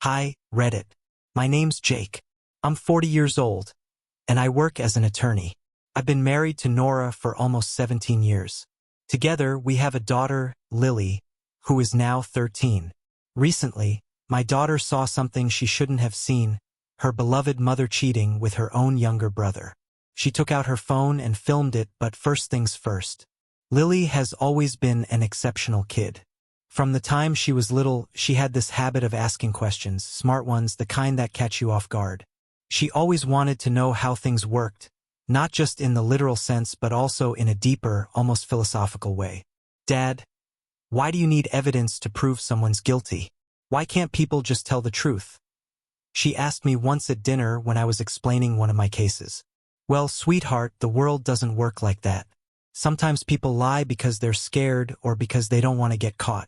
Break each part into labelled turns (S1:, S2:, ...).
S1: Hi, Reddit. My name's Jake. I'm 40 years old, and I work as an attorney. I've been married to Nora for almost 17 years. Together, we have a daughter, Lily, who is now 13. Recently, my daughter saw something she shouldn't have seen, her beloved mother cheating with her own younger brother. She took out her phone and filmed it, but first things first. Lily has always been an exceptional kid. From the time she was little, she had this habit of asking questions, smart ones, the kind that catch you off guard. She always wanted to know how things worked, not just in the literal sense but also in a deeper, almost philosophical way. Dad, why do you need evidence to prove someone's guilty? Why can't people just tell the truth? She asked me once at dinner when I was explaining one of my cases. Well, sweetheart, the world doesn't work like that. Sometimes people lie because they're scared or because they don't want to get caught.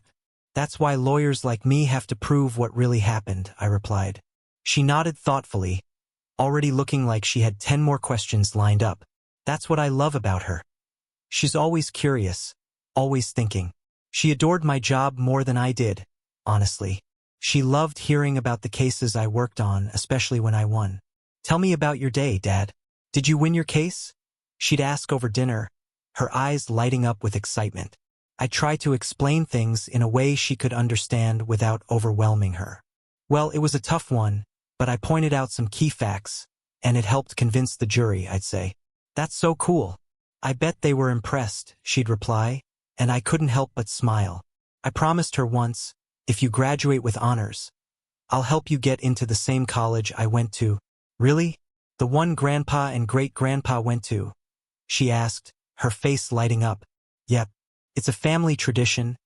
S1: That's why lawyers like me have to prove what really happened, I replied. She nodded thoughtfully, already looking like she had 10 more questions lined up. That's what I love about her. She's always curious, always thinking. She adored my job more than I did, honestly. She loved hearing about the cases I worked on, especially when I won. Tell me about your day, Dad. Did you win your case? She'd ask over dinner, her eyes lighting up with excitement. I tried to explain things in a way she could understand without overwhelming her. Well, it was a tough one, but I pointed out some key facts, and it helped convince the jury, I'd say. That's so cool. I bet they were impressed, she'd reply, and I couldn't help but smile. I promised her once, if you graduate with honors, I'll help you get into the same college I went to. Really? The one Grandpa and Great-Grandpa went to? She asked, her face lighting up. Yep. It's a family tradition,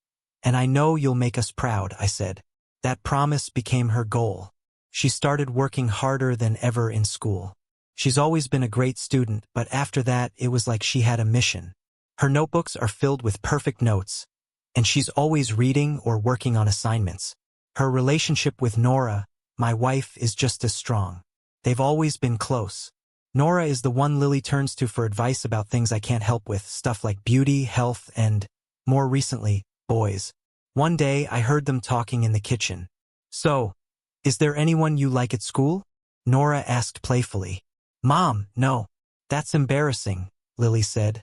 S1: and I know you'll make us proud, I said. That promise became her goal. She started working harder than ever in school. She's always been a great student, but after that, it was like she had a mission. Her notebooks are filled with perfect notes, and she's always reading or working on assignments. Her relationship with Nora, my wife, is just as strong. They've always been close. Nora is the one Lily turns to for advice about things I can't help with, stuff like beauty, health, and, more recently, boys. One day, I heard them talking in the kitchen. So, is there anyone you like at school? Nora asked playfully. Mom, no. That's embarrassing, Lily said,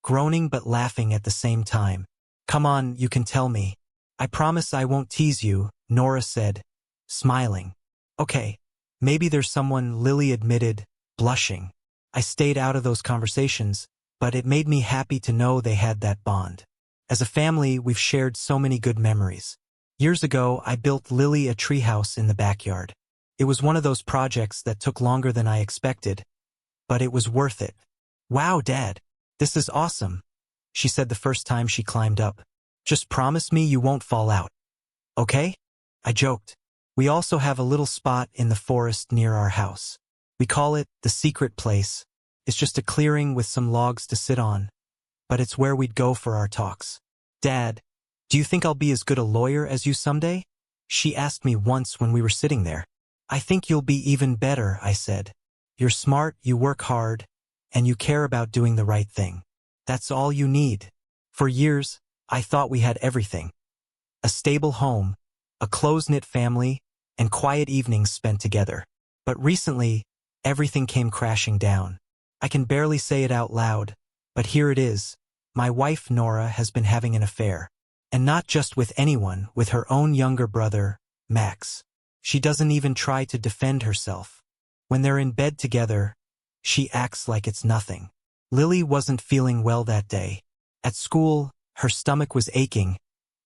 S1: groaning but laughing at the same time. Come on, you can tell me. I promise I won't tease you, Nora said, smiling. Okay, maybe there's someone, Lily admitted, blushing. I stayed out of those conversations, but it made me happy to know they had that bond. As a family, we've shared so many good memories. Years ago, I built Lily a treehouse in the backyard. It was one of those projects that took longer than I expected, but it was worth it. Wow, Dad, this is awesome, she said the first time she climbed up. Just promise me you won't fall out. Okay? I joked. We also have a little spot in the forest near our house. We call it the secret place. It's just a clearing with some logs to sit on, but it's where we'd go for our talks. Dad, do you think I'll be as good a lawyer as you someday? She asked me once when we were sitting there. I think you'll be even better, I said. You're smart, you work hard, and you care about doing the right thing. That's all you need. For years, I thought we had everything. A stable home, a close-knit family, and quiet evenings spent together. But recently, everything came crashing down. I can barely say it out loud, but here it is. My wife, Nora, has been having an affair. And not just with anyone, with her own younger brother, Max. She doesn't even try to defend herself. When they're in bed together, she acts like it's nothing. Lily wasn't feeling well that day. At school, her stomach was aching,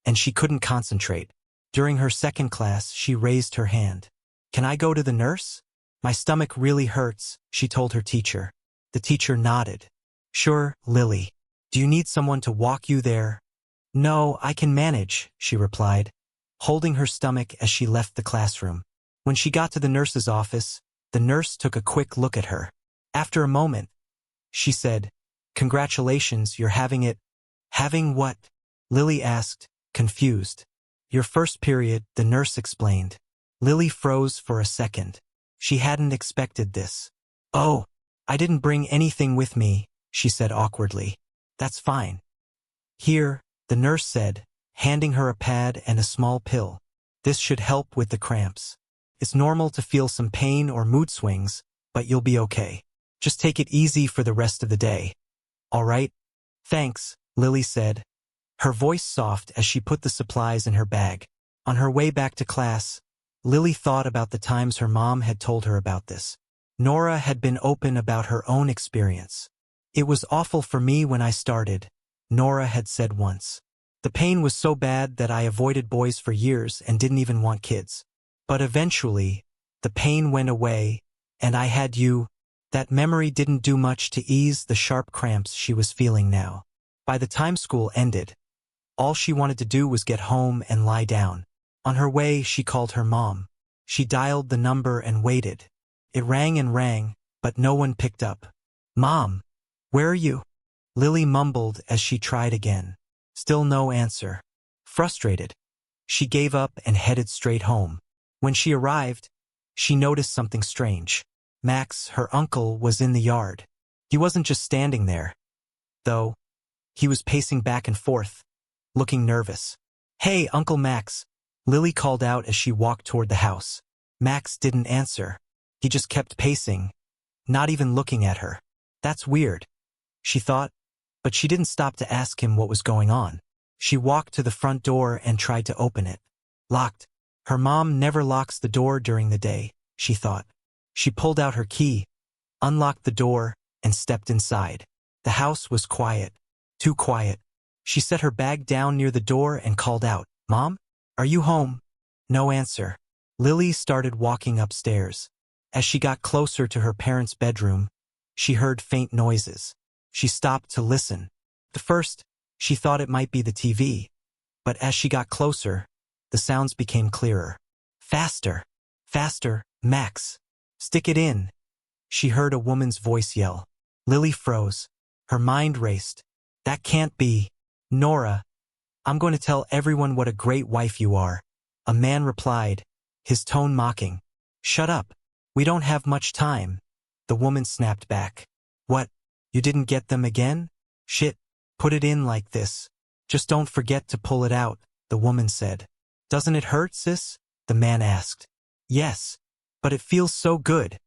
S1: and she couldn't concentrate. During her second class, she raised her hand. Can I go to the nurse? My stomach really hurts, she told her teacher. The teacher nodded. Sure, Lily. Do you need someone to walk you there? No, I can manage, she replied, holding her stomach as she left the classroom. When she got to the nurse's office, the nurse took a quick look at her. After a moment, she said, Congratulations, you're having it. Having what? Lily asked, confused. Your first period, the nurse explained. Lily froze for a second. She hadn't expected this. Oh, I didn't bring anything with me, she said awkwardly. That's fine. Here, the nurse said, handing her a pad and a small pill. This should help with the cramps. It's normal to feel some pain or mood swings, but you'll be okay. Just take it easy for the rest of the day. All right? Thanks, Lily said, her voice soft as she put the supplies in her bag. On her way back to class, Lily thought about the times her mom had told her about this. Nora had been open about her own experience. It was awful for me when I started, Nora had said once. The pain was so bad that I avoided boys for years and didn't even want kids. But eventually, the pain went away, and I had you. That memory didn't do much to ease the sharp cramps she was feeling now. By the time school ended, all she wanted to do was get home and lie down. On her way, she called her mom. She dialed the number and waited. It rang and rang, but no one picked up. Mom, where are you? Lily mumbled as she tried again. Still no answer. Frustrated, she gave up and headed straight home. When she arrived, she noticed something strange. Max, her uncle, was in the yard. He wasn't just standing there, though. He was pacing back and forth, looking nervous. Hey, Uncle Max, Lily called out as she walked toward the house. Max didn't answer. He just kept pacing, not even looking at her. That's weird, she thought, but she didn't stop to ask him what was going on. She walked to the front door and tried to open it. Locked. Her mom never locks the door during the day, she thought. She pulled out her key, unlocked the door, and stepped inside. The house was quiet. Too quiet. She set her bag down near the door and called out, Mom, are you home? No answer. Lily started walking upstairs. As she got closer to her parents' bedroom, she heard faint noises. She stopped to listen. At first, she thought it might be the TV, but as she got closer, the sounds became clearer. Faster, faster, Max. Stick it in. She heard a woman's voice yell. Lily froze. Her mind raced. That can't be. Nora, I'm going to tell everyone what a great wife you are. A man replied, his tone mocking. Shut up. We don't have much time. The woman snapped back. What? You didn't get them again? Shit. Put it in like this. Just don't forget to pull it out, the woman said. Doesn't it hurt, sis? The man asked. Yes. But it feels so good.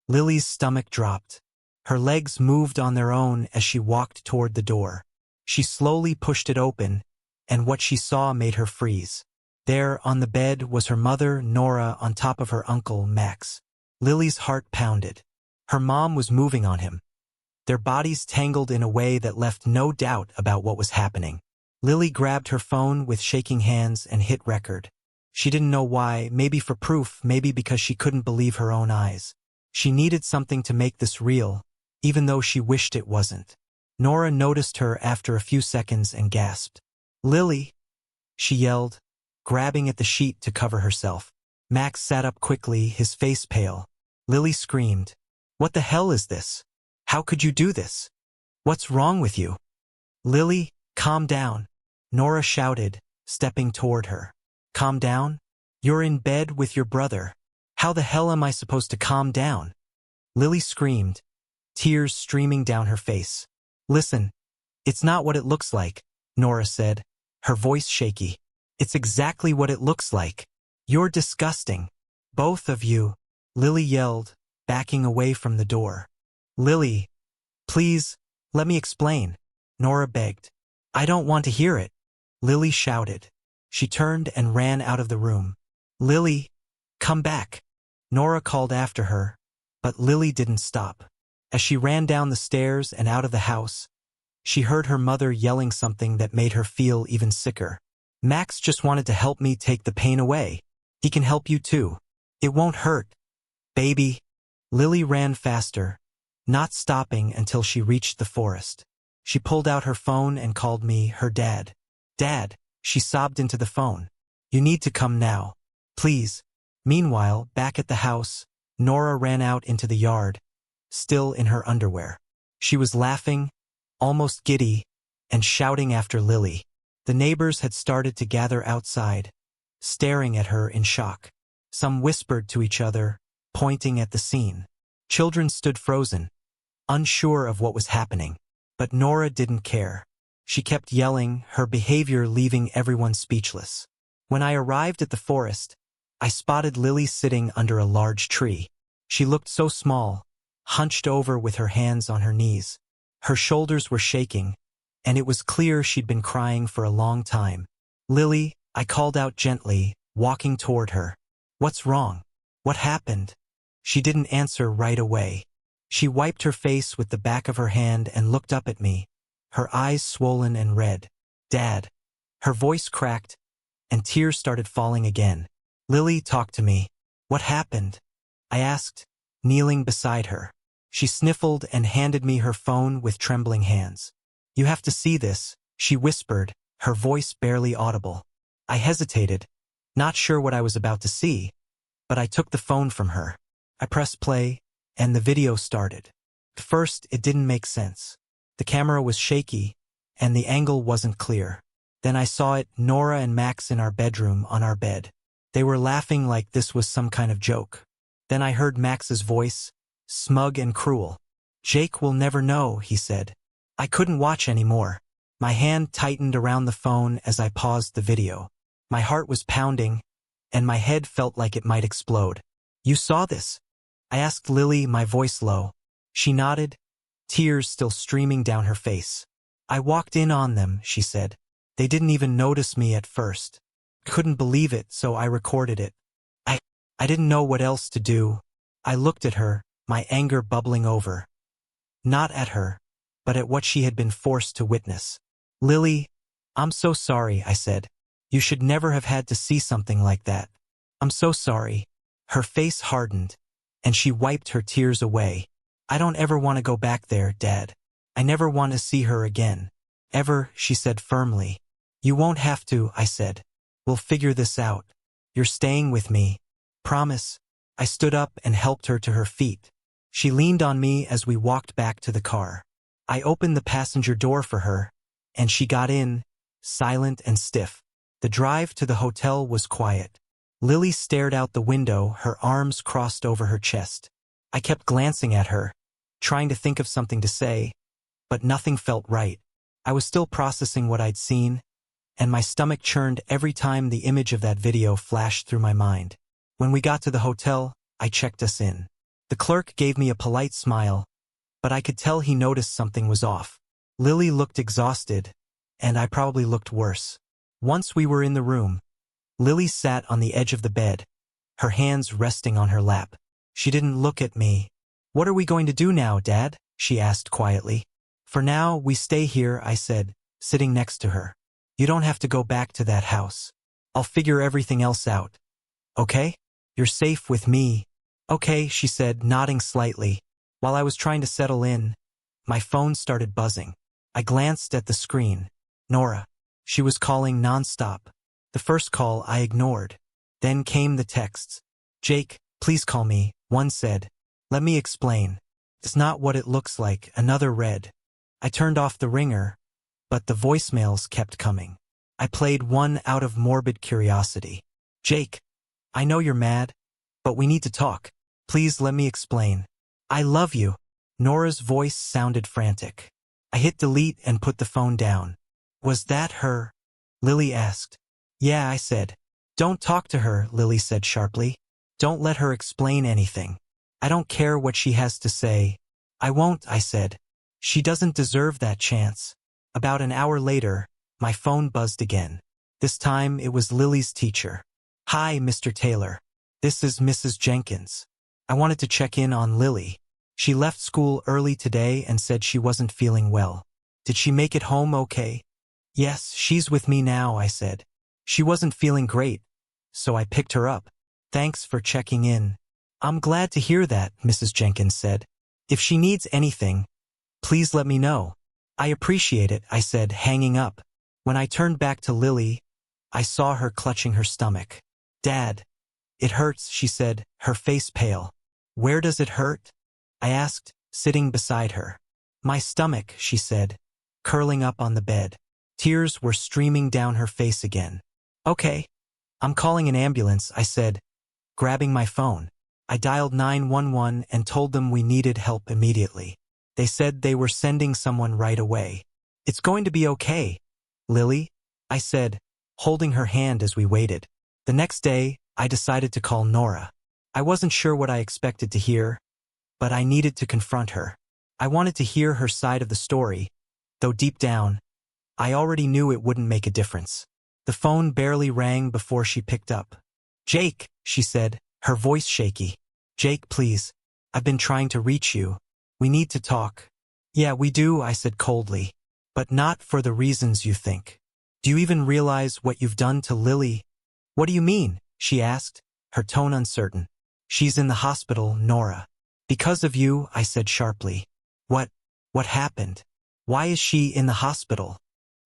S1: Lily's stomach dropped. Her legs moved on their own as she walked toward the door. She slowly pushed it open, and what she saw made her freeze. There, on the bed, was her mother, Nora, on top of her uncle, Max. Lily's heart pounded. Her mom was moving on him. Their bodies tangled in a way that left no doubt about what was happening. Lily grabbed her phone with shaking hands and hit record. She didn't know why, maybe for proof, maybe because she couldn't believe her own eyes. She needed something to make this real, even though she wished it wasn't. Nora noticed her after a few seconds and gasped. Lily, she yelled, grabbing at the sheet to cover herself. Max sat up quickly, his face pale. Lily screamed. What the hell is this? How could you do this? What's wrong with you? Lily, calm down, Nora shouted, stepping toward her. Calm down? You're in bed with your brother. How the hell am I supposed to calm down? Lily screamed, tears streaming down her face. Listen, it's not what it looks like, Nora said, her voice shaky. It's exactly what it looks like. You're disgusting. Both of you, Lily yelled, backing away from the door. Lily, please, let me explain, Nora begged. I don't want to hear it, Lily shouted. She turned and ran out of the room. Lily, come back, Nora called after her, but Lily didn't stop. As she ran down the stairs and out of the house, she heard her mother yelling something that made her feel even sicker. Max just wanted to help me take the pain away. He can help you too. It won't hurt. Baby. Lily ran faster, not stopping until she reached the forest. She pulled out her phone and called me her dad. Dad, she sobbed into the phone. You need to come now. Please. Meanwhile, back at the house, Nora ran out into the yard, still in her underwear. She was laughing, almost giddy, and shouting after Lily. The neighbors had started to gather outside, staring at her in shock. Some whispered to each other, pointing at the scene. Children stood frozen, unsure of what was happening. But Nora didn't care. She kept yelling, her behavior leaving everyone speechless. When I arrived at the forest, I spotted Lily sitting under a large tree. She looked so small, hunched over with her hands on her knees. Her shoulders were shaking, and it was clear she'd been crying for a long time. "Lily," I called out gently, walking toward her. "What's wrong? What happened?" She didn't answer right away. She wiped her face with the back of her hand and looked up at me, her eyes swollen and red. "Dad." Her voice cracked, and tears started falling again. "Lily, talk to me. What happened?" I asked, kneeling beside her. She sniffled and handed me her phone with trembling hands. "You have to see this," she whispered, her voice barely audible. I hesitated, not sure what I was about to see, but I took the phone from her. I pressed play, and the video started. At first, it didn't make sense. The camera was shaky, and the angle wasn't clear. Then I saw it, Nora and Max in our bedroom on our bed. They were laughing like this was some kind of joke. Then I heard Max's voice, smug and cruel. "Jake will never know," he said. I couldn't watch anymore. My hand tightened around the phone as I paused the video. My heart was pounding, and my head felt like it might explode. "You saw this?" I asked Lily, my voice low. She nodded, tears still streaming down her face. "I walked in on them," she said. "They didn't even notice me at first. Couldn't believe it, so I recorded it. I didn't know what else to do." I looked at her, my anger bubbling over. Not at her, but at what she had been forced to witness. "Lily, I'm so sorry," I said. "You should never have had to see something like that. I'm so sorry." Her face hardened, and she wiped her tears away. "I don't ever want to go back there, Dad. I never want to see her again. Ever," she said firmly. "You won't have to," I said. "We'll figure this out. You're staying with me. Promise." I stood up and helped her to her feet. She leaned on me as we walked back to the car. I opened the passenger door for her, and she got in, silent and stiff. The drive to the hotel was quiet. Lily stared out the window, her arms crossed over her chest. I kept glancing at her, trying to think of something to say, but nothing felt right. I was still processing what I'd seen, and my stomach churned every time the image of that video flashed through my mind. When we got to the hotel, I checked us in. The clerk gave me a polite smile, but I could tell he noticed something was off. Lily looked exhausted, and I probably looked worse. Once we were in the room, Lily sat on the edge of the bed, her hands resting on her lap. She didn't look at me. "What are we going to do now, Dad?" she asked quietly. "For now, we stay here," I said, sitting next to her. "You don't have to go back to that house. I'll figure everything else out. Okay? You're safe with me." "Okay," she said, nodding slightly. While I was trying to settle in, my phone started buzzing. I glanced at the screen. Nora. She was calling nonstop. The first call I ignored. Then came the texts. "Jake, please call me," one said. "Let me explain. It's not what it looks like," another read. I turned off the ringer, but the voicemails kept coming. I played one out of morbid curiosity. "Jake, I know you're mad, but we need to talk. Please let me explain. I love you." Nora's voice sounded frantic. I hit delete and put the phone down. "Was that her?" Lily asked. "Yeah," I said. "Don't talk to her," Lily said sharply. "Don't let her explain anything. I don't care what she has to say." "I won't," I said. "She doesn't deserve that chance." About an hour later, my phone buzzed again. This time it was Lily's teacher. "Hi, Mr. Taylor. This is Mrs. Jenkins. I wanted to check in on Lily. She left school early today and said she wasn't feeling well. Did she make it home okay?" "Yes, she's with me now," I said. "She wasn't feeling great, so I picked her up." "Thanks for checking in." "I'm glad to hear that," Mrs. Jenkins said. "If she needs anything, please let me know." "I appreciate it," I said, hanging up. When I turned back to Lily, I saw her clutching her stomach. "Dad, it hurts," she said, her face pale. "Where does it hurt?" I asked, sitting beside her. "My stomach," she said, curling up on the bed. Tears were streaming down her face again. "Okay. I'm calling an ambulance," I said, grabbing my phone. I dialed 911 and told them we needed help immediately. They said they were sending someone right away. "It's going to be okay, Lily," I said, holding her hand as we waited. The next day, I decided to call Nora. I wasn't sure what I expected to hear, but I needed to confront her. I wanted to hear her side of the story, though deep down, I already knew it wouldn't make a difference. The phone barely rang before she picked up. "Jake," she said, her voice shaky. "Jake, please. I've been trying to reach you. We need to talk." "Yeah, we do," I said coldly. "But not for the reasons you think. Do you even realize what you've done to Lily?" "What do you mean?" she asked, her tone uncertain. "She's in the hospital, Nora." "Because of you," I said sharply. What happened? Why is she in the hospital?"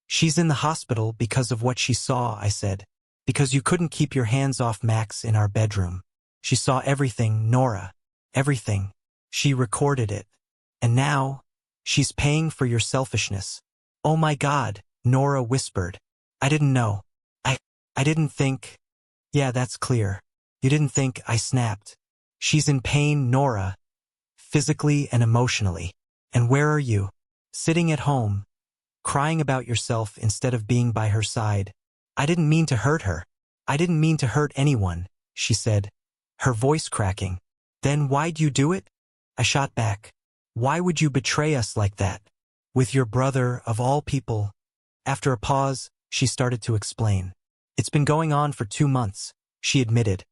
S1: "She's in the hospital because of what she saw," I said. "Because you couldn't keep your hands off Max in our bedroom. She saw everything, Nora. Everything. She recorded it. And now, she's paying for your selfishness." "Oh my God," Nora whispered. "I didn't know. I didn't think." "Yeah, that's clear. You didn't think," I snapped. "She's in pain, Nora. Physically and emotionally. And where are you? Sitting at home, crying about yourself instead of being by her side." "I didn't mean to hurt her. I didn't mean to hurt anyone," she said, her voice cracking. "Then why'd you do it?" I shot back. "Why would you betray us like that? With your brother, of all people?" After a pause, she started to explain. "It's been going on for 2 months," she admitted,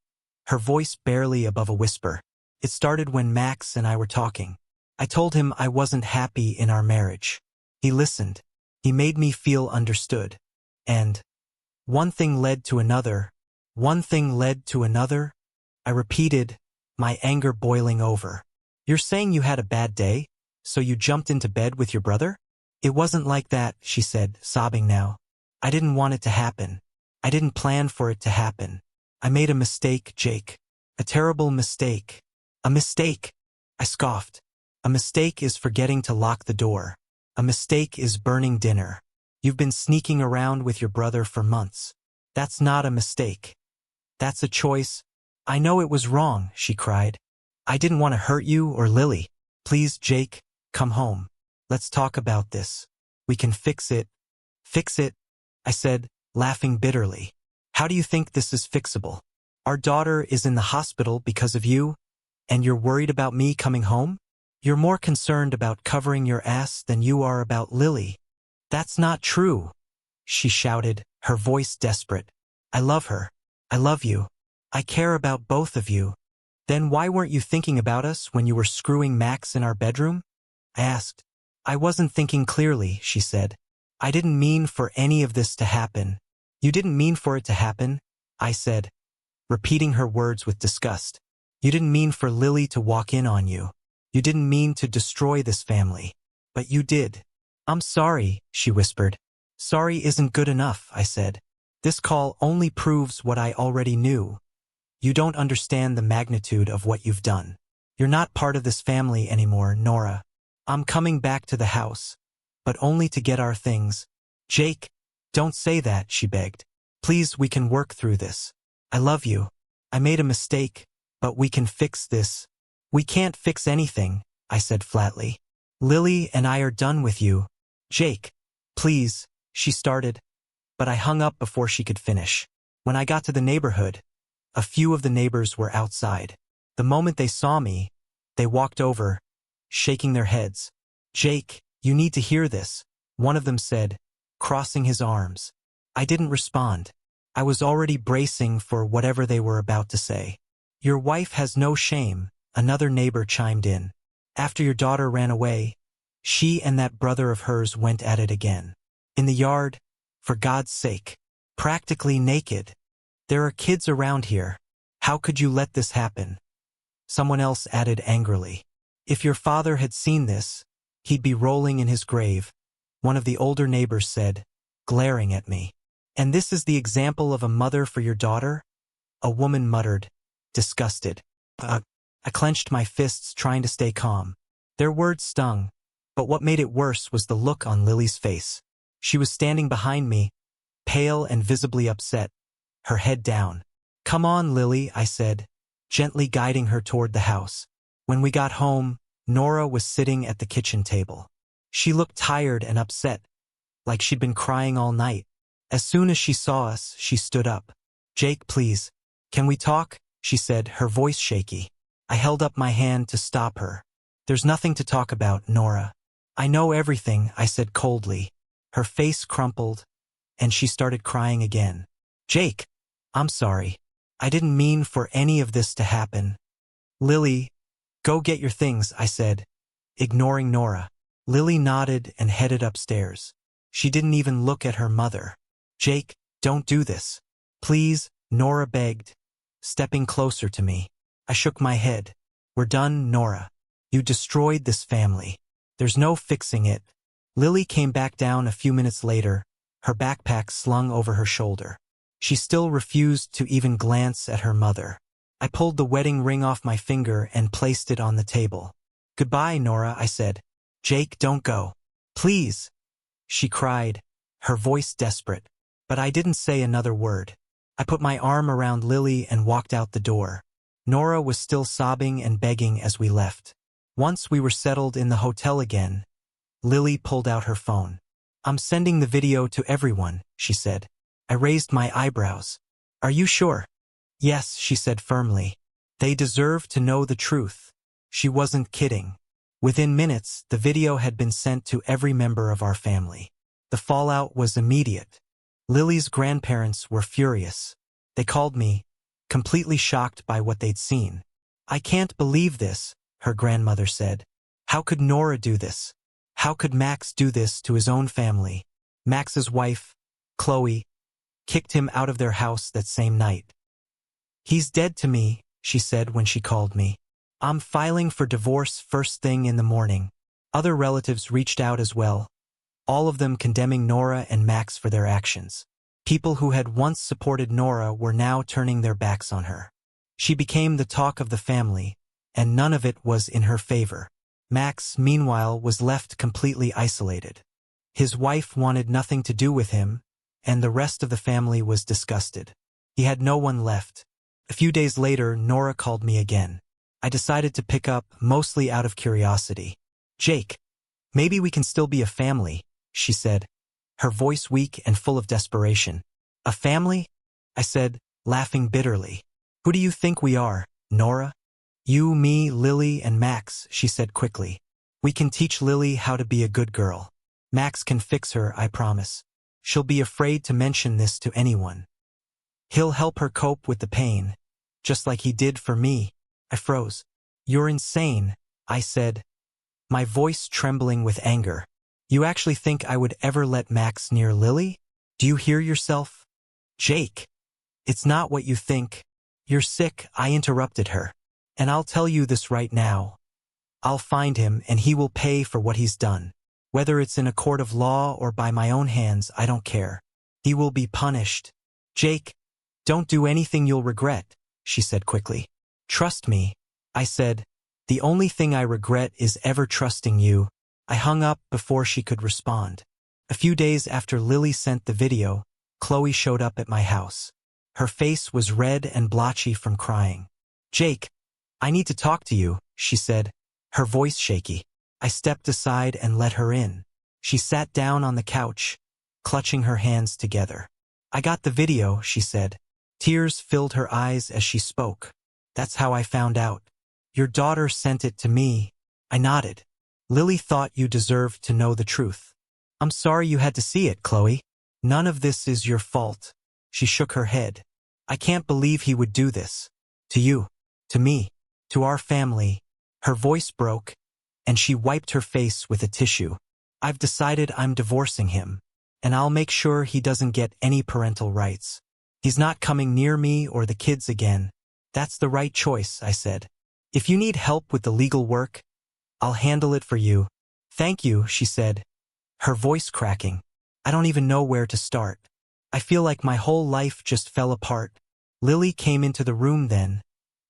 S1: her voice barely above a whisper. "It started when Max and I were talking. I told him I wasn't happy in our marriage. He listened. He made me feel understood. And one thing led to another. One thing led to another," I repeated, my anger boiling over. "You're saying you had a bad day, so you jumped into bed with your brother?" "It wasn't like that," she said, sobbing now. "I didn't want it to happen. I didn't plan for it to happen. I made a mistake, Jake. A terrible mistake." "A mistake?" I scoffed. "A mistake is forgetting to lock the door. A mistake is burning dinner. You've been sneaking around with your brother for months. That's not a mistake. That's a choice." "I know it was wrong," she cried. "I didn't want to hurt you or Lily. Please, Jake, come home. Let's talk about this. We can fix it." "Fix it?" I said, laughing bitterly. "How do you think this is fixable? Our daughter is in the hospital because of you, and you're worried about me coming home? You're more concerned about covering your ass than you are about Lily." "That's not true," she shouted, her voice desperate. "I love her. I love you. I care about both of you." "Then why weren't you thinking about us when you were screwing Max in our bedroom?" I asked. "I wasn't thinking clearly," she said. "I didn't mean for any of this to happen." "You didn't mean for it to happen," I said, repeating her words with disgust. "You didn't mean for Lily to walk in on you. You didn't mean to destroy this family. But you did." "I'm sorry," she whispered. "Sorry isn't good enough," I said. "This call only proves what I already knew. You don't understand the magnitude of what you've done. You're not part of this family anymore, Nora. I'm coming back to the house, but only to get our things." "Jake, don't say that," she begged. "Please, we can work through this. I love you. I made a mistake, but we can fix this." "We can't fix anything," I said flatly. "Lily and I are done with you." "Jake, please," she started, but I hung up before she could finish. When I got to the neighborhood, a few of the neighbors were outside. The moment they saw me, they walked over, shaking their heads. "Jake, you need to hear this," one of them said, crossing his arms. I didn't respond. I was already bracing for whatever they were about to say. "Your wife has no shame," another neighbor chimed in. "After your daughter ran away, she and that brother of hers went at it again. In the yard, for God's sake. Practically naked. There are kids around here. How could you let this happen?" Someone else added angrily. "If your father had seen this, he'd be rolling in his grave," one of the older neighbors said, glaring at me. "And this is the example of a mother for your daughter?" a woman muttered, disgusted. I clenched my fists, trying to stay calm. Their words stung, but what made it worse was the look on Lily's face. She was standing behind me, pale and visibly upset, her head down. "Come on, Lily," I said, gently guiding her toward the house. When we got home, Nora was sitting at the kitchen table. She looked tired and upset, like she'd been crying all night. As soon as she saw us, she stood up. "Jake, please, Can we talk? She said, her voice shaky. I held up my hand to stop her. There's nothing to talk about, Nora. I know everything, I said coldly. Her face crumpled, and she started crying again. Jake, I'm sorry. I didn't mean for any of this to happen. Lily, go get your things, I said, ignoring Nora. Lily nodded and headed upstairs. She didn't even look at her mother. Jake, don't do this. Please, Nora begged, stepping closer to me. I shook my head. We're done, Nora. You destroyed this family. There's no fixing it. Lily came back down a few minutes later, her backpack slung over her shoulder. She still refused to even glance at her mother. I pulled the wedding ring off my finger and placed it on the table. Goodbye, Nora, I said. Jake, don't go. Please. She cried, her voice desperate. But I didn't say another word. I put my arm around Lily and walked out the door. Nora was still sobbing and begging as we left. Once we were settled in the hotel again, Lily pulled out her phone. I'm sending the video to everyone, she said. I raised my eyebrows. Are you sure? Yes, she said firmly. They deserve to know the truth. She wasn't kidding. Within minutes, the video had been sent to every member of our family. The fallout was immediate. Lily's grandparents were furious. They called me, completely shocked by what they'd seen. I can't believe this, her grandmother said. How could Nora do this? How could Max do this to his own family? Max's wife, Chloe, kicked him out of their house that same night. He's dead to me, she said when she called me. I'm filing for divorce first thing in the morning. Other relatives reached out as well, all of them condemning Nora and Max for their actions. People who had once supported Nora were now turning their backs on her. She became the talk of the family, and none of it was in her favor. Max, meanwhile, was left completely isolated. His wife wanted nothing to do with him, and the rest of the family was disgusted. He had no one left. A few days later, Nora called me again. I decided to pick up, mostly out of curiosity. Jake, maybe we can still be a family, she said, her voice weak and full of desperation. A family? I said, laughing bitterly. Who do you think we are, Nora? You, me, Lily, and Max, she said quickly. We can teach Lily how to be a good girl. Max can fix her, I promise. She'll be afraid to mention this to anyone. He'll help her cope with the pain, just like he did for me. I froze. You're insane, I said, my voice trembling with anger. You actually think I would ever let Max near Lily? Do you hear yourself? Jake, it's not what you think. You're sick, I interrupted her. And I'll tell you this right now. I'll find him and he will pay for what he's done. Whether it's in a court of law or by my own hands, I don't care. He will be punished. Jake, don't do anything you'll regret, she said quickly. Trust me, I said. The only thing I regret is ever trusting you. I hung up before she could respond. A few days after Lily sent the video, Chloe showed up at my house. Her face was red and blotchy from crying. Jake, I need to talk to you, she said, her voice shaky. I stepped aside and let her in. She sat down on the couch, clutching her hands together. I got the video, she said. Tears filled her eyes as she spoke. That's how I found out. Your daughter sent it to me. I nodded. Lily thought you deserved to know the truth. I'm sorry you had to see it, Chloe. None of this is your fault. She shook her head. I can't believe he would do this. To you. To me. To our family. Her voice broke, and she wiped her face with a tissue. I've decided I'm divorcing him, and I'll make sure he doesn't get any parental rights. He's not coming near me or the kids again. That's the right choice, I said. If you need help with the legal work, I'll handle it for you. Thank you, she said, her voice cracking. I don't even know where to start. I feel like my whole life just fell apart. Lily came into the room then,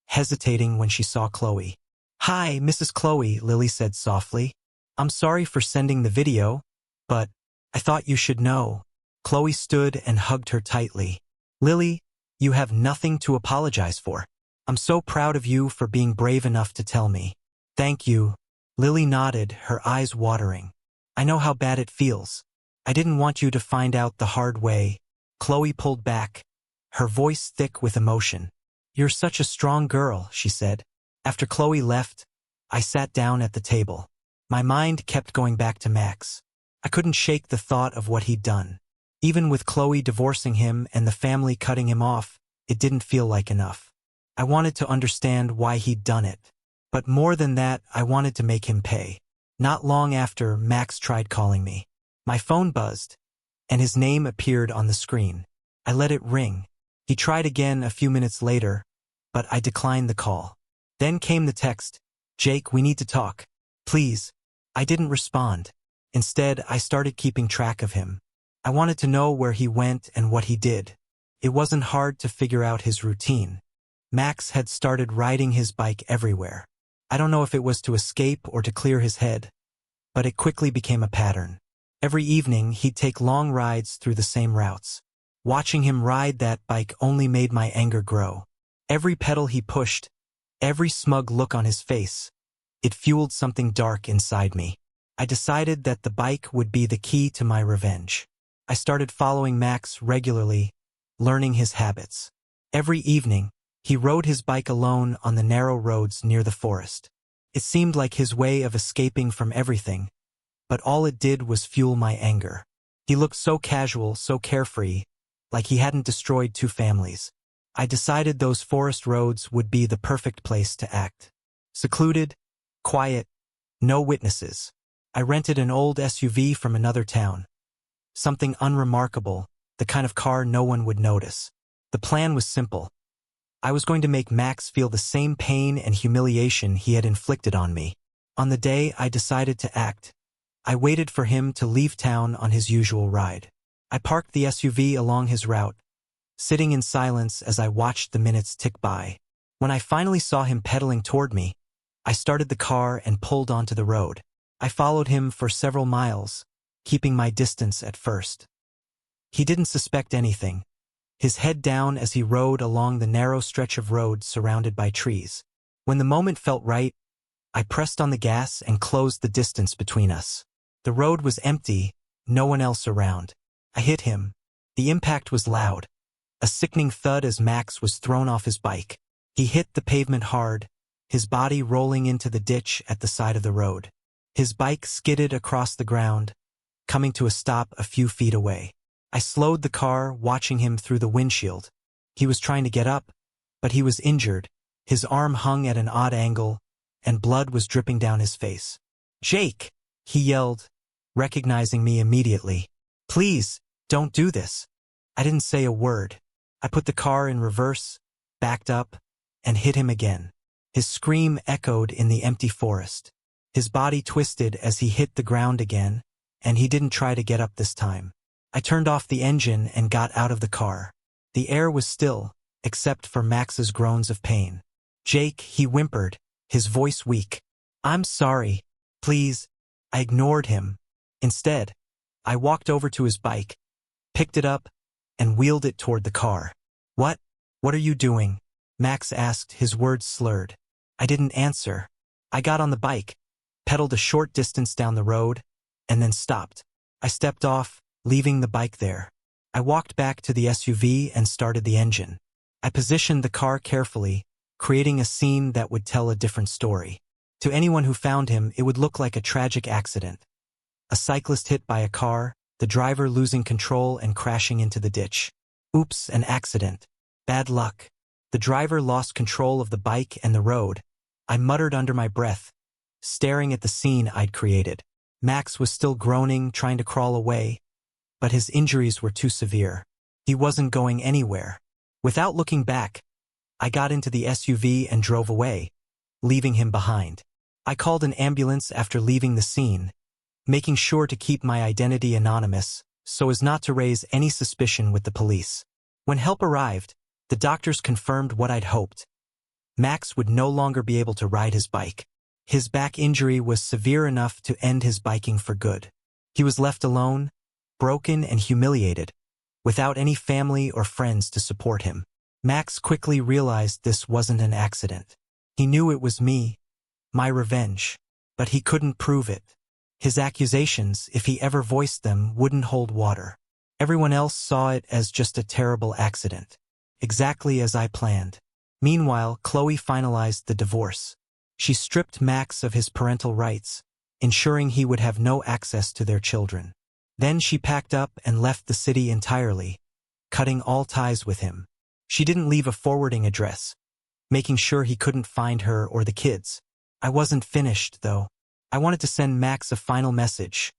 S1: hesitating when she saw Chloe. Hi, Mrs. Chloe, Lily said softly. I'm sorry for sending the video, but I thought you should know. Chloe stood and hugged her tightly. Lily, you have nothing to apologize for. I'm so proud of you for being brave enough to tell me. Thank you. Lily nodded, her eyes watering. I know how bad it feels. I didn't want you to find out the hard way. Chloe pulled back, her voice thick with emotion. "You're such a strong girl," she said. After Chloe left, I sat down at the table. My mind kept going back to Max. I couldn't shake the thought of what he'd done. Even with Chloe divorcing him and the family cutting him off, it didn't feel like enough. I wanted to understand why he'd done it. But more than that, I wanted to make him pay. Not long after, Max tried calling me. My phone buzzed, and his name appeared on the screen. I let it ring. He tried again a few minutes later, but I declined the call. Then came the text, "Jake, we need to talk. Please." I didn't respond. Instead, I started keeping track of him. I wanted to know where he went and what he did. It wasn't hard to figure out his routine. Max had started riding his bike everywhere. I don't know if it was to escape or to clear his head, but it quickly became a pattern. Every evening, he'd take long rides through the same routes. Watching him ride that bike only made my anger grow. Every pedal he pushed, every smug look on his face, it fueled something dark inside me. I decided that the bike would be the key to my revenge. I started following Max regularly, learning his habits. Every evening, he rode his bike alone on the narrow roads near the forest. It seemed like his way of escaping from everything, but all it did was fuel my anger. He looked so casual, so carefree, like he hadn't destroyed 2 families. I decided those forest roads would be the perfect place to act. Secluded, quiet, no witnesses. I rented an old SUV from another town. Something unremarkable, the kind of car no one would notice. The plan was simple. I was going to make Max feel the same pain and humiliation he had inflicted on me. On the day I decided to act, I waited for him to leave town on his usual ride. I parked the SUV along his route, sitting in silence as I watched the minutes tick by. When I finally saw him pedaling toward me, I started the car and pulled onto the road. I followed him for several miles, keeping my distance at first. He didn't suspect anything, his head down as he rode along the narrow stretch of road surrounded by trees. When the moment felt right, I pressed on the gas and closed the distance between us. The road was empty, no one else around. I hit him. The impact was loud, a sickening thud as Max was thrown off his bike. He hit the pavement hard, his body rolling into the ditch at the side of the road. His bike skidded across the ground, coming to a stop a few feet away. I slowed the car, watching him through the windshield. He was trying to get up, but he was injured. His arm hung at an odd angle, and blood was dripping down his face. "Jake!" he yelled, recognizing me immediately. "Please, don't do this." I didn't say a word. I put the car in reverse, backed up, and hit him again. His scream echoed in the empty forest. His body twisted as he hit the ground again, and he didn't try to get up this time. I turned off the engine and got out of the car. The air was still, except for Max's groans of pain. "Jake," he whimpered, his voice weak. "I'm sorry. Please." I ignored him. Instead, I walked over to his bike, picked it up, and wheeled it toward the car. What are you doing?" Max asked, his words slurred. I didn't answer. I got on the bike, pedaled a short distance down the road, and then stopped. I stepped off, leaving the bike there. I walked back to the SUV and started the engine. I positioned the car carefully, creating a scene that would tell a different story. To anyone who found him, it would look like a tragic accident. A cyclist hit by a car, the driver losing control and crashing into the ditch. Oops, an accident. Bad luck. The driver lost control of the bike and the road. I muttered under my breath, staring at the scene I'd created. Max was still groaning, trying to crawl away, but his injuries were too severe. He wasn't going anywhere. Without looking back, I got into the SUV and drove away, leaving him behind. I called an ambulance after leaving the scene, making sure to keep my identity anonymous so as not to raise any suspicion with the police. When help arrived, the doctors confirmed what I'd hoped. Max would no longer be able to ride his bike. His back injury was severe enough to end his biking for good. He was left alone, broken and humiliated, without any family or friends to support him. Max quickly realized this wasn't an accident. He knew it was me, my revenge, but he couldn't prove it. His accusations, if he ever voiced them, wouldn't hold water. Everyone else saw it as just a terrible accident. Exactly as I planned. Meanwhile, Chloe finalized the divorce. She stripped Max of his parental rights, ensuring he would have no access to their children. Then she packed up and left the city entirely, cutting all ties with him. She didn't leave a forwarding address, making sure he couldn't find her or the kids. I wasn't finished, though. I wanted to send Max a final message,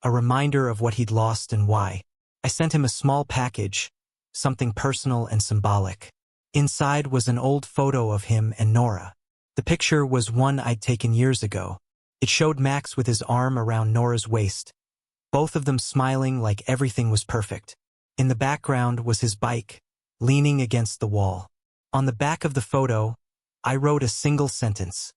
S1: a reminder of what he'd lost and why. I sent him a small package, something personal and symbolic. Inside was an old photo of him and Nora. The picture was one I'd taken years ago. It showed Max with his arm around Nora's waist, both of them smiling like everything was perfect. In the background was his bike, leaning against the wall. On the back of the photo, I wrote a single sentence.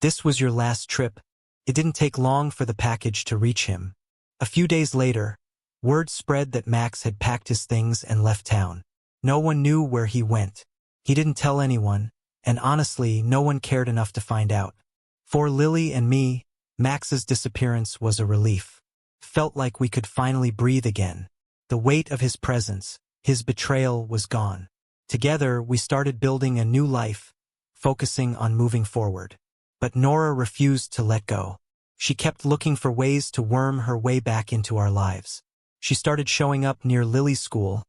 S1: "This was your last trip." It didn't take long for the package to reach him. A few days later, word spread that Max had packed his things and left town. No one knew where he went. He didn't tell anyone, and honestly, no one cared enough to find out. For Lily and me, Max's disappearance was a relief. Felt like we could finally breathe again. The weight of his presence, his betrayal, was gone. Together, we started building a new life, focusing on moving forward. But Nora refused to let go. She kept looking for ways to worm her way back into our lives. She started showing up near Lily's school,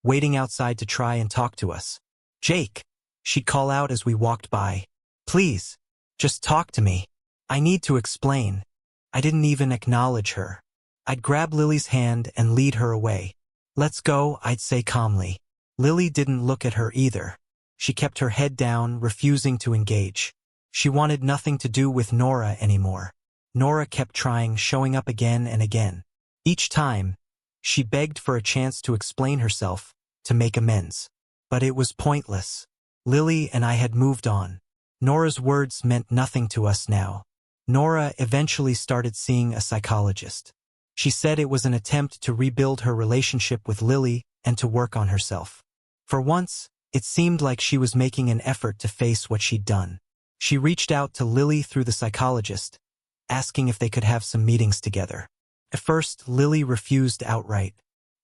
S1: waiting outside to try and talk to us. "Jake," she'd call out as we walked by. "Please, just talk to me. I need to explain." I didn't even acknowledge her. I'd grab Lily's hand and lead her away. "Let's go," I'd say calmly. Lily didn't look at her either. She kept her head down, refusing to engage. She wanted nothing to do with Nora anymore. Nora kept trying, showing up again and again. Each time, she begged for a chance to explain herself, to make amends. But it was pointless. Lily and I had moved on. Nora's words meant nothing to us now. Nora eventually started seeing a psychologist. She said it was an attempt to rebuild her relationship with Lily and to work on herself. For once, it seemed like she was making an effort to face what she'd done. She reached out to Lily through the psychologist, asking if they could have some meetings together. At first, Lily refused outright.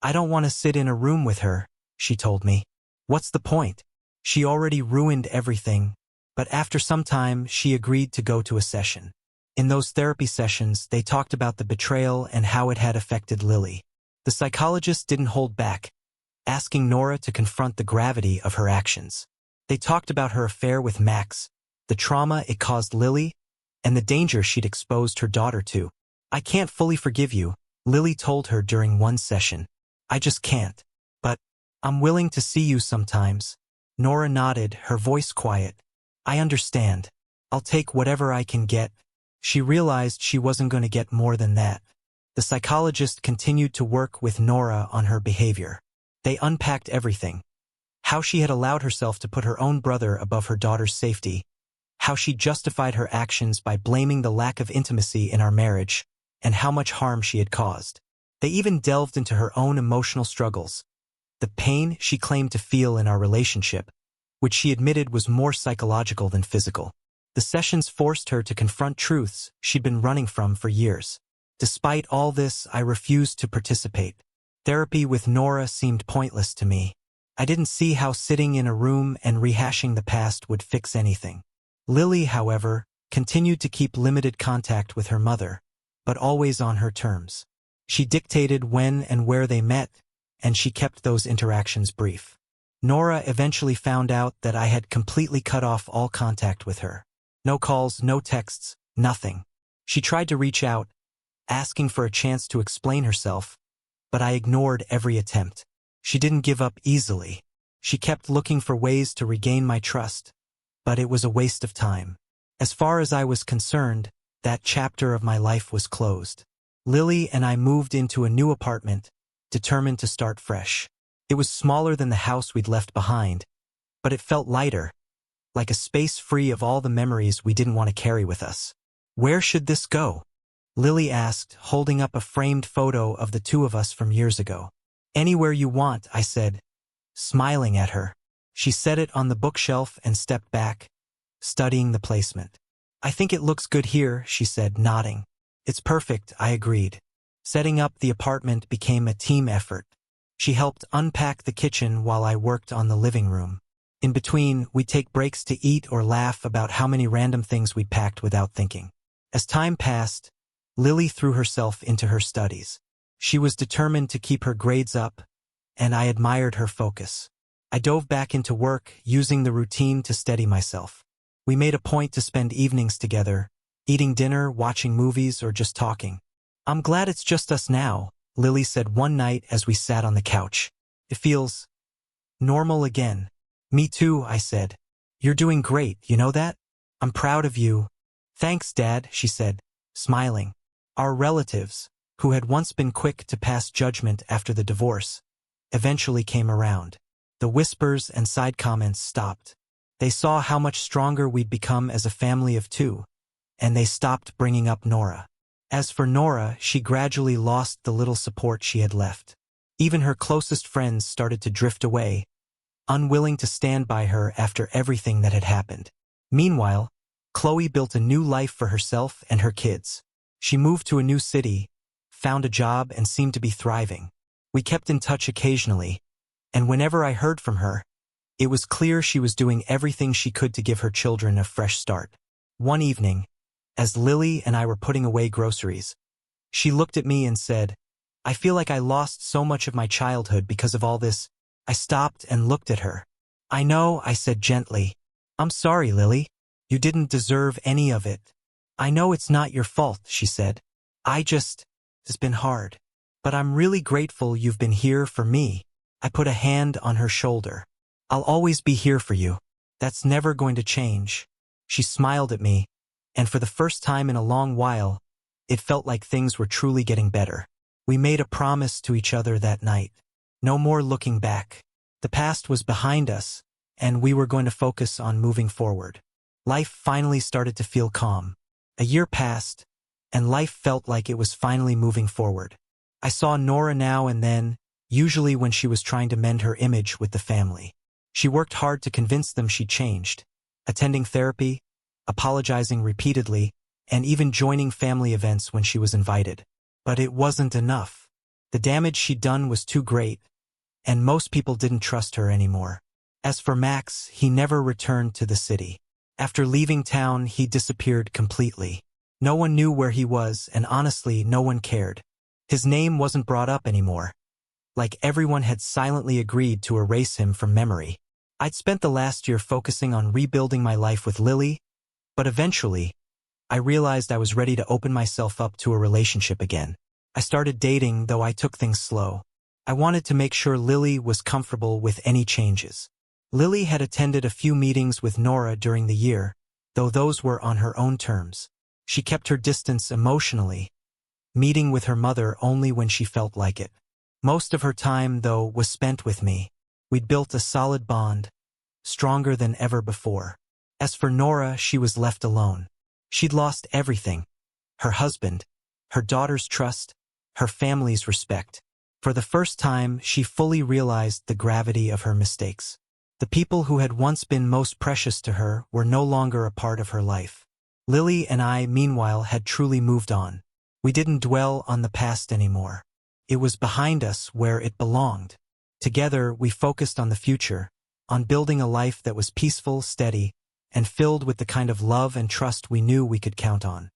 S1: "I don't want to sit in a room with her," she told me. "What's the point? She already ruined everything." But after some time, she agreed to go to a session. In those therapy sessions, they talked about the betrayal and how it had affected Lily. The psychologist didn't hold back, asking Nora to confront the gravity of her actions. They talked about her affair with Max, the trauma it caused Lily, and the danger she'd exposed her daughter to. "I can't fully forgive you," Lily told her during one session. "I just can't. But I'm willing to see you sometimes." Nora nodded, her voice quiet. "I understand. I'll take whatever I can get." She realized she wasn't going to get more than that. The psychologist continued to work with Nora on her behavior. They unpacked everything. How she had allowed herself to put her own brother above her daughter's safety. How she justified her actions by blaming the lack of intimacy in our marriage, and how much harm she had caused. They even delved into her own emotional struggles. The pain she claimed to feel in our relationship, which she admitted was more psychological than physical. The sessions forced her to confront truths she'd been running from for years. Despite all this, I refused to participate. Therapy with Nora seemed pointless to me. I didn't see how sitting in a room and rehashing the past would fix anything. Lily, however, continued to keep limited contact with her mother, but always on her terms. She dictated when and where they met, and she kept those interactions brief. Nora eventually found out that I had completely cut off all contact with her. No calls, no texts, nothing. She tried to reach out, asking for a chance to explain herself, but I ignored every attempt. She didn't give up easily. She kept looking for ways to regain my trust, but it was a waste of time. As far as I was concerned, that chapter of my life was closed. Lily and I moved into a new apartment, determined to start fresh. It was smaller than the house we'd left behind, but it felt lighter, like a space free of all the memories we didn't want to carry with us. "Where should this go?" Lily asked, holding up a framed photo of the two of us from years ago. "Anywhere you want," I said, smiling at her. She set it on the bookshelf and stepped back, studying the placement. "I think it looks good here," she said, nodding. "It's perfect," I agreed. Setting up the apartment became a team effort. She helped unpack the kitchen while I worked on the living room. In between, we'd take breaks to eat or laugh about how many random things we'd packed without thinking. As time passed, Lily threw herself into her studies. She was determined to keep her grades up, and I admired her focus. I dove back into work, using the routine to steady myself. We made a point to spend evenings together, eating dinner, watching movies, or just talking. "I'm glad it's just us now," Lily said one night as we sat on the couch. "It feels normal again." "Me too," I said. "You're doing great, you know that? I'm proud of you." "Thanks, Dad," she said, smiling. Our relatives, who had once been quick to pass judgment after the divorce, eventually came around. The whispers and side comments stopped. They saw how much stronger we'd become as a family of two, and they stopped bringing up Nora. As for Nora, she gradually lost the little support she had left. Even her closest friends started to drift away, unwilling to stand by her after everything that had happened. Meanwhile, Chloe built a new life for herself and her kids. She moved to a new city, found a job, and seemed to be thriving. We kept in touch occasionally, and whenever I heard from her, it was clear she was doing everything she could to give her children a fresh start. One evening, as Lily and I were putting away groceries, she looked at me and said, "I feel like I lost so much of my childhood because of all this." I stopped and looked at her. "I know," I said gently. "I'm sorry, Lily. You didn't deserve any of it." "I know it's not your fault," she said. It's been hard. But I'm really grateful you've been here for me." I put a hand on her shoulder. "I'll always be here for you. That's never going to change." She smiled at me, and for the first time in a long while, it felt like things were truly getting better. We made a promise to each other that night. No more looking back. The past was behind us, and we were going to focus on moving forward. Life finally started to feel calm. A year passed, and life felt like it was finally moving forward. I saw Nora now and then, usually when she was trying to mend her image with the family. She worked hard to convince them she'd changed, attending therapy, apologizing repeatedly, and even joining family events when she was invited. But it wasn't enough. The damage she'd done was too great, and most people didn't trust her anymore. As for Max, he never returned to the city. After leaving town, he disappeared completely. No one knew where he was, and honestly, no one cared. His name wasn't brought up anymore. Like everyone had silently agreed to erase him from memory. I'd spent the last year focusing on rebuilding my life with Lily, but eventually, I realized I was ready to open myself up to a relationship again. I started dating, though I took things slow. I wanted to make sure Lily was comfortable with any changes. Lily had attended a few meetings with Nora during the year, though those were on her own terms. She kept her distance emotionally, meeting with her mother only when she felt like it. Most of her time, though, was spent with me. We'd built a solid bond, stronger than ever before. As for Nora, she was left alone. She'd lost everything: her husband, her daughter's trust, her family's respect. For the first time, she fully realized the gravity of her mistakes. The people who had once been most precious to her were no longer a part of her life. Lily and I, meanwhile, had truly moved on. We didn't dwell on the past anymore. It was behind us where it belonged. Together, we focused on the future, on building a life that was peaceful, steady, and filled with the kind of love and trust we knew we could count on.